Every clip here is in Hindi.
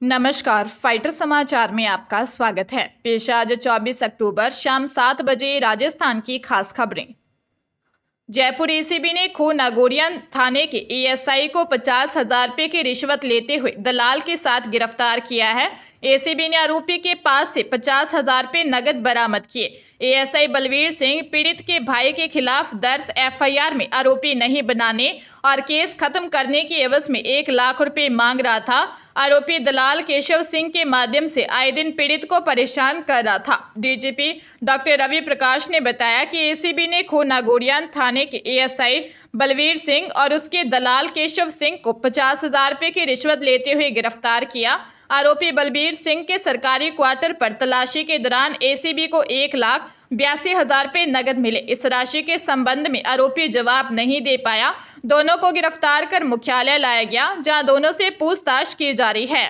नमस्कार, फाइटर समाचार में आपका स्वागत है। पेश आज 24 अक्टूबर शाम 7 बजे राजस्थान की खास खबरें। जयपुर एसीबी ने खो नागौरिया थाने के एएसआई को 50,000 रुपये की रिश्वत लेते हुए दलाल के साथ गिरफ्तार किया है। एसीबी ने आरोपी के पास से 50,000 रुपये नगद बरामद किए। एएसआई बलवीर सिंह पीड़ित के भाई के खिलाफ दर्ज एफआईआर में आरोपी नहीं बनाने और केस खत्म करने की एवज में 1 लाख रुपए मांग रहा था। आरोपी दलाल केशव सिंह के माध्यम से आए दिन पीड़ित को परेशान कर रहा था। डीजीपी डॉक्टर रवि प्रकाश ने बताया कि एसीबी ने खो नागौरिया थाने के एएसआई बलवीर सिंह और उसके दलाल केशव सिंह को 50,000 रुपये की रिश्वत लेते हुए गिरफ्तार किया। आरोपी बलबीर सिंह के सरकारी क्वार्टर पर तलाशी के दौरान एसीबी को 1,82,000 रुपये नगद मिले। इस राशि के संबंध में आरोपी जवाब नहीं दे पाया। दोनों को गिरफ्तार कर मुख्यालय लाया गया, जहां दोनों से पूछताछ की जा रही है।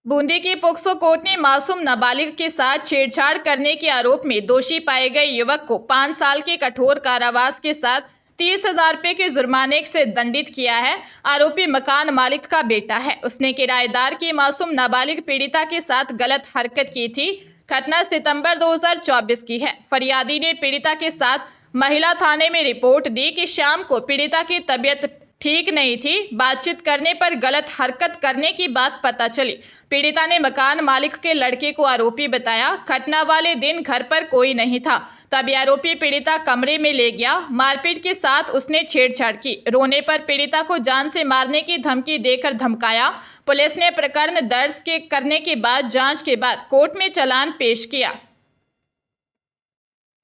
बूंदी की पोक्सो कोर्ट ने मासूम नाबालिग के साथ छेड़छाड़ करने के आरोप में दोषी पाए गए युवक को 5 साल के कठोर कारावास के साथ 30,000 रुपये के जुर्माने से दंडित किया है। आरोपी मकान मालिक का बेटा है। उसने किराएदार की मासूम नाबालिग पीड़िता के साथ गलत हरकत की थी। घटना सितंबर 2024 की है। फरियादी ने पीड़िता के साथ महिला थाने में रिपोर्ट दी कि शाम को पीड़िता की तबीयत ठीक नहीं थी। बातचीत करने पर गलत हरकत करने की बात पता चली। पीड़िता ने मकान मालिक के लड़के को आरोपी बताया। घटना वाले दिन घर पर कोई नहीं था, तभी आरोपी पीड़िता कमरे में ले गया। मारपीट के साथ उसने छेड़छाड़ की। रोने पर पीड़िता को जान से मारने की धमकी देकर धमकाया। पुलिस ने प्रकरण दर्ज करने के बाद जांच के बाद कोर्ट में चालान पेश किया।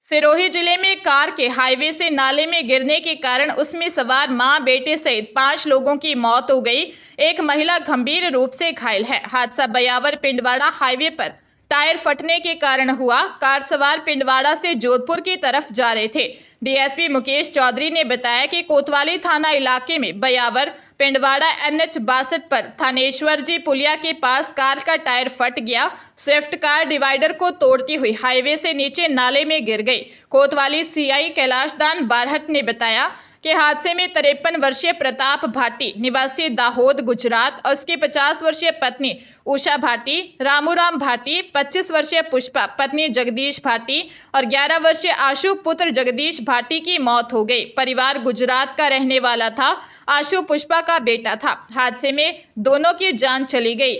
सिरोही जिले में कार के हाईवे से नाले में गिरने के कारण उसमें सवार मां बेटे सहित 5 लोगों की मौत हो गई। एक महिला गंभीर रूप से घायल है। हादसा बयावर पिंडवाड़ा हाईवे पर टायर फटने के कारण हुआ। कार सवार पिंडवाड़ा से जोधपुर की तरफ जा रहे थे। डीएसपी मुकेश चौधरी ने बताया कि कोतवाली थाना इलाके में बयावर पिंडवाड़ा NH 62 पर थानेश्वर जी पुलिया के पास कार का टायर फट गया। स्विफ्ट कार डिवाइडर को तोड़ती हुई हाईवे से नीचे नाले में गिर गई। कोतवाली सीआई कैलाश दान बारहट ने बताया कि हादसे में 53 वर्षीय प्रताप भाटी निवासी दाहोद गुजरात और उसकी 50 वर्षीय पत्नी उषा भाटी, रामूराम भाटी, 25 वर्षीय पुष्पा पत्नी जगदीश भाटी और 11 वर्षीय आशु पुत्र जगदीश भाटी की मौत हो गई। परिवार गुजरात का रहने वाला था। आशु पुष्पा का बेटा था। हादसे में दोनों की जान चली गई।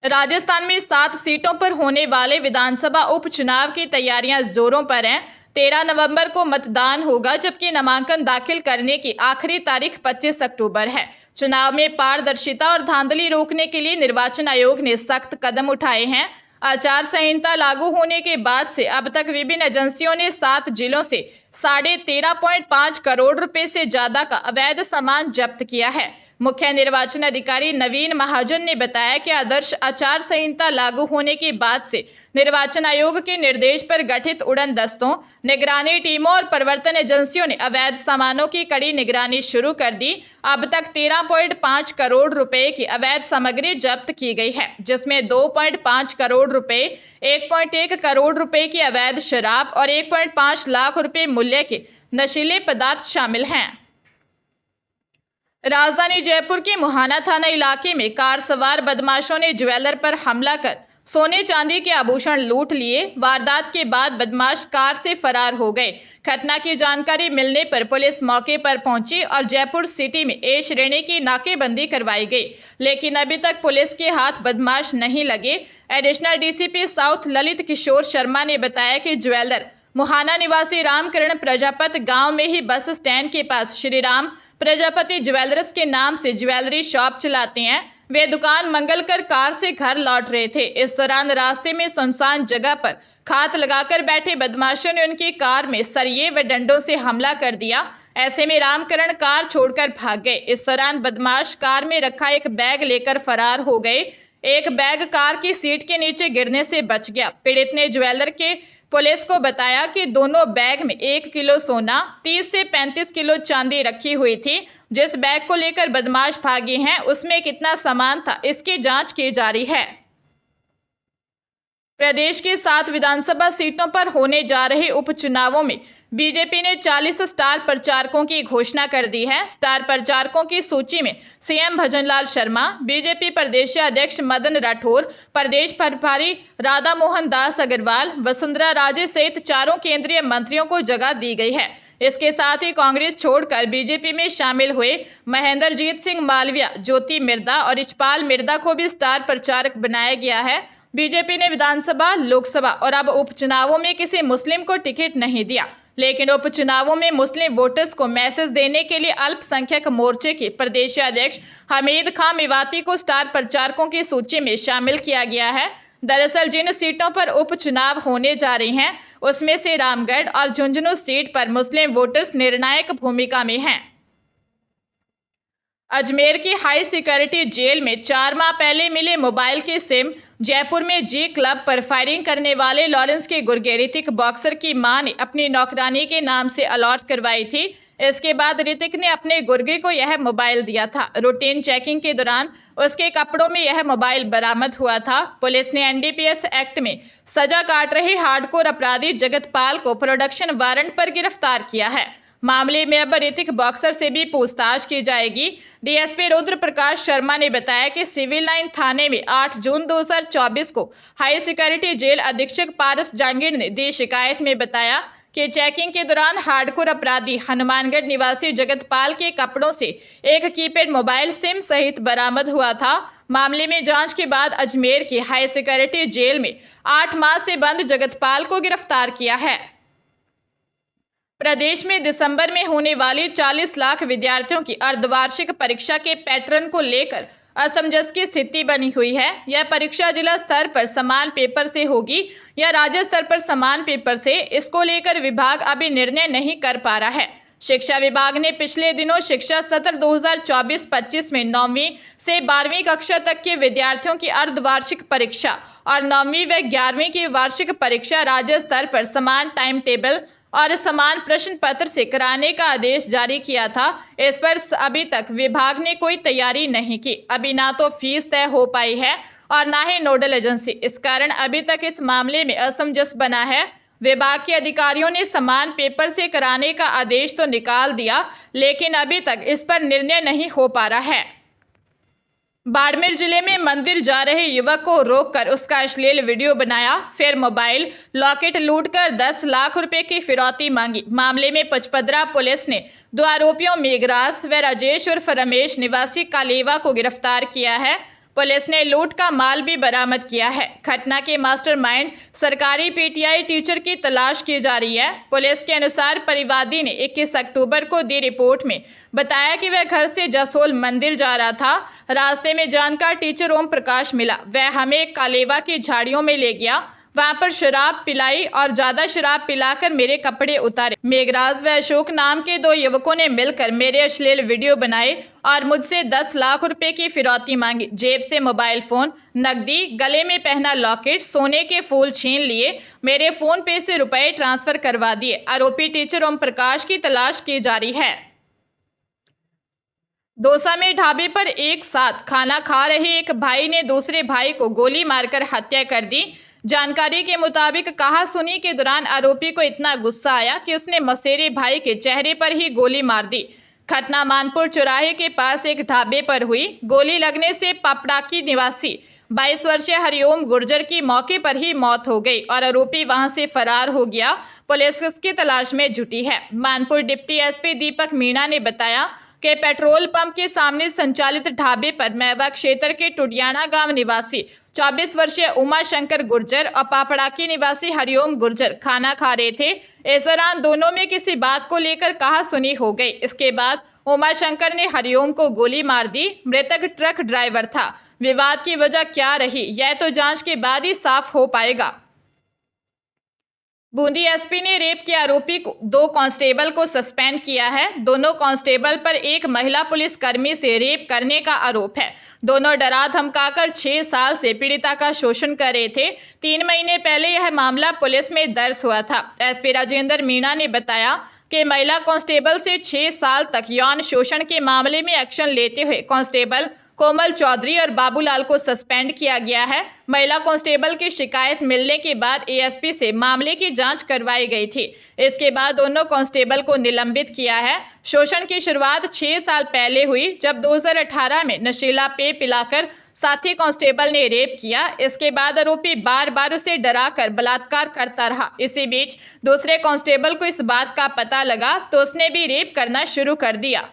राजस्थान में 7 सीटों पर होने वाले विधानसभा उपचुनाव की तैयारियां जोरों पर हैं। 13 नवंबर को मतदान होगा, जबकि नामांकन दाखिल करने की आखिरी तारीख 25 अक्टूबर है। चुनाव में पारदर्शिता और धांधली रोकने के लिए निर्वाचन आयोग ने सख्त कदम उठाए हैं। आचार संहिता लागू होने के बाद से अब तक विभिन्न एजेंसियों ने 7 जिलों से 13.5 करोड़ रुपए से ज्यादा का अवैध सामान जब्त किया है। मुख्य निर्वाचन अधिकारी नवीन महाजन ने बताया कि आदर्श आचार संहिता लागू होने के बाद से निर्वाचन आयोग के निर्देश पर गठित उड़न दस्तों, निगरानी टीमों और प्रवर्तन एजेंसियों ने अवैध सामानों की कड़ी निगरानी शुरू कर दी। अब तक 13.5 करोड़ रुपए की अवैध सामग्री जब्त की गई है, जिसमें 2.5 करोड़ रुपए, 1.1 करोड़ रुपए की अवैध शराब और 1.5 लाख रुपए मूल्य के नशीले पदार्थ शामिल हैं। राजधानी जयपुर के मुहाना थाना इलाके में कार सवार बदमाशों ने ज्वेलर पर हमला कर सोने चांदी के आभूषण लूट लिए। वारदात के बाद बदमाश कार से फरार हो गए। घटना की जानकारी मिलने पर पुलिस मौके पर पहुंची और जयपुर सिटी में ए श्रेणी की नाकेबंदी करवाई गई, लेकिन अभी तक पुलिस के हाथ बदमाश नहीं लगे। Additional DCP south Lalit Kishore Sharma ने बताया कि ज्वेलर मुहाना निवासी रामकरण प्रजापति गांव में ही बस स्टैंड के पास श्री राम प्रजापति ज्वेलर्स के नाम से ज्वेलरी शॉप चलाते हैं। वे दुकान मंगल कर कार से घर लौट रहे थे। इस दौरान रास्ते में सुनसान जगह पर घात लगाकर बैठे बदमाशों ने उनकी कार में सरिये व डंडों से हमला कर दिया। ऐसे में रामकरण कार छोड़कर भाग गए। इस दौरान बदमाश कार में रखा एक बैग लेकर फरार हो गए। एक बैग कार की सीट के नीचे गिरने से बच गया। पीड़ित ने ज्वेलर के पुलिस को बताया कि दोनों बैग में 1 किलो सोना, 30 से 35 किलो चांदी रखी हुई थी। जिस बैग को लेकर बदमाश भागे हैं, उसमें कितना सामान था, इसकी जांच की जा रही है। प्रदेश की 7 विधानसभा सीटों पर होने जा रहे उपचुनावों में बीजेपी ने 40 स्टार प्रचारकों की घोषणा कर दी है। स्टार प्रचारकों की सूची में सीएम भजनलाल शर्मा, बीजेपी प्रदेश अध्यक्ष मदन राठौर, प्रदेश प्रभारी राधा मोहन दास अग्रवाल, वसुंधरा राजे सहित चारों केंद्रीय मंत्रियों को जगह दी गई है। इसके साथ ही कांग्रेस छोड़कर बीजेपी में शामिल हुए महेंद्रजीत सिंह मालविया, ज्योति मिर्दा और इचपाल मिर्दा को भी स्टार प्रचारक बनाया गया है। बीजेपी ने विधानसभा, लोकसभा और अब उपचुनावों में किसी मुस्लिम को टिकट नहीं दिया, लेकिन उपचुनावों में मुस्लिम वोटर्स को मैसेज देने के लिए अल्पसंख्यक मोर्चे के प्रदेश अध्यक्ष हमीद खां मेवाती को स्टार प्रचारकों की सूची में शामिल किया गया है। दरअसल जिन सीटों पर उपचुनाव होने जा रही हैं, उसमें से रामगढ़ और झुंझुनू सीट पर मुस्लिम वोटर्स निर्णायक भूमिका में हैं। अजमेर की हाई सिक्योरिटी जेल में 4 माह पहले मिले मोबाइल के सिम, जयपुर में जी क्लब पर फायरिंग करने वाले लॉरेंस के गुर्गे ऋतिक बॉक्सर की मां ने अपनी नौकरानी के नाम से अलॉट करवाई थी। इसके बाद ऋतिक ने अपने गुर्गे को यह मोबाइल दिया था। रूटीन चेकिंग के दौरान उसके कपड़ों में यह मोबाइल बरामद हुआ था। पुलिस ने एनडीपीएस एक्ट में सजा काट रहे हार्डकोर अपराधी जगतपाल को प्रोडक्शन वारंट पर गिरफ्तार किया है। मामले में अब ऋतिक बॉक्सर से भी पूछताछ की जाएगी। डीएसपी रुद्र प्रकाश शर्मा ने बताया कि सिविल लाइन थाने में 8 जून 2024 को हाई सिक्योरिटी जेल अधीक्षक पारस जहांगीर ने दी शिकायत में बताया कि चेकिंग के दौरान हार्डकोर अपराधी हनुमानगढ़ निवासी जगतपाल के कपड़ों से एक कीपैड मोबाइल सिम सहित बरामद हुआ था। मामले में जांच के बाद अजमेर की हाई सिक्योरिटी जेल में 8 माह से बंद जगतपाल को गिरफ्तार किया है। प्रदेश में दिसंबर में होने वाली 40 लाख विद्यार्थियों की अर्धवार्षिक परीक्षा के पैटर्न को लेकर असमंजस की स्थिति बनी हुई है। यह परीक्षा जिला स्तर पर समान पेपर से होगी या राज्य स्तर पर समान पेपर से, इसको लेकर विभाग अभी निर्णय नहीं कर पा रहा है। शिक्षा विभाग ने पिछले दिनों शिक्षा सत्र 2024-25 में 9वीं से 12वीं कक्षा तक के विद्यार्थियों की अर्धवार्षिक परीक्षा और 9वीं व 11वीं की वार्षिक परीक्षा राज्य स्तर पर समान टाइम टेबल और समान प्रश्न पत्र से कराने का आदेश जारी किया था। इस पर अभी तक विभाग ने कोई तैयारी नहीं की। अभी ना तो फीस तय हो पाई है और ना ही नोडल एजेंसी। इस कारण अभी तक इस मामले में असमंजस बना है। विभाग के अधिकारियों ने समान पेपर से कराने का आदेश तो निकाल दिया, लेकिन अभी तक इस पर निर्णय नहीं हो पा रहा है। बाड़मेर जिले में मंदिर जा रहे युवक को रोककर उसका अश्लील वीडियो बनाया, फिर मोबाइल लॉकेट लूटकर 10 लाख रुपए की फिरौती मांगी। मामले में पचपदरा पुलिस ने 2 आरोपियों मेघराज व राजेश उर्फ रमेश निवासी कालेवा को गिरफ्तार किया है। पुलिस ने लूट का माल भी बरामद किया है। घटना के मास्टरमाइंड सरकारी पीटीआई टीचर की तलाश की जा रही है। पुलिस के अनुसार परिवादी ने 21 अक्टूबर को दी रिपोर्ट में बताया कि वह घर से जसोल मंदिर जा रहा था। रास्ते में जानकार टीचर ओम प्रकाश मिला। वह हमें कालेवा की झाड़ियों में ले गया, वहां पर शराब पिलाई और ज्यादा शराब पिलाकर मेरे कपड़े उतारे। मेघराज व अशोक नाम के 2 युवकों ने मिलकर मेरे अश्लील वीडियो बनाए और मुझसे 10 लाख रुपए की फिरौती मांगी। जेब से मोबाइल फोन, नकदी, गले में पहना लॉकेट, सोने के फूल छीन लिए। मेरे फोन पे से रुपए ट्रांसफर करवा दिए। आरोपी टीचर ओम प्रकाश की तलाश की जा रही है। दौसा में ढाबे पर एक साथ खाना खा रहे एक भाई ने दूसरे भाई को गोली मारकर हत्या कर दी। जानकारी के मुताबिक कहासुनी के दौरान आरोपी को इतना गुस्सा आया कि उसने मौसेरे भाई के चेहरे पर ही गोली मार दी। घटना मानपुर चौराहे के पास एक ढाबे पर हुई। गोली लगने से पापड़ाकी निवासी 22 वर्षीय हरिओम गुर्जर की मौके पर ही मौत हो गई और आरोपी वहां से फरार हो गया। पुलिस उसकी तलाश में जुटी है। मानपुर डिप्टी एसपी दीपक मीणा ने बताया कि पेट्रोल पंप के सामने संचालित ढाबे पर मैवा क्षेत्र के टुडियाना गांव निवासी 24 वर्षीय उमा शंकर गुर्जर और पापड़ाकी निवासी हरिओम गुर्जर खाना खा रहे थे। इस दौरान दोनों में किसी बात को लेकर कहासुनी हो गई। इसके बाद उमा शंकर ने हरिओम को गोली मार दी। मृतक ट्रक ड्राइवर था। विवाद की वजह क्या रही, यह तो जांच के बाद ही साफ हो पाएगा। बूंदी एसपी ने रेप के आरोपी 2 कांस्टेबल को सस्पेंड किया है। दोनों कांस्टेबल पर एक महिला पुलिस कर्मी से रेप करने का आरोप है। दोनों डरा धमकाकर 6 साल से पीड़िता का शोषण कर रहे थे। 3 महीने पहले यह मामला पुलिस में दर्ज हुआ था। एसपी राजेंद्र मीणा ने बताया कि महिला कांस्टेबल से 6 साल तक यौन शोषण के मामले में एक्शन लेते हुए कांस्टेबल कोमल चौधरी और बाबूलाल को सस्पेंड किया गया है। महिला कांस्टेबल की शिकायत मिलने के बाद एएसपी से मामले की जांच करवाई गई थी। इसके बाद दोनों कांस्टेबल को निलंबित किया है। शोषण की शुरुआत 6 साल पहले हुई, जब 2018 में नशीला पेय पिलाकर साथी कांस्टेबल ने रेप किया। इसके बाद आरोपी बार बार उसे डराकर बलात्कार करता रहा। इसी बीच दूसरे कांस्टेबल को इस बात का पता लगा तो उसने भी रेप करना शुरू कर दिया।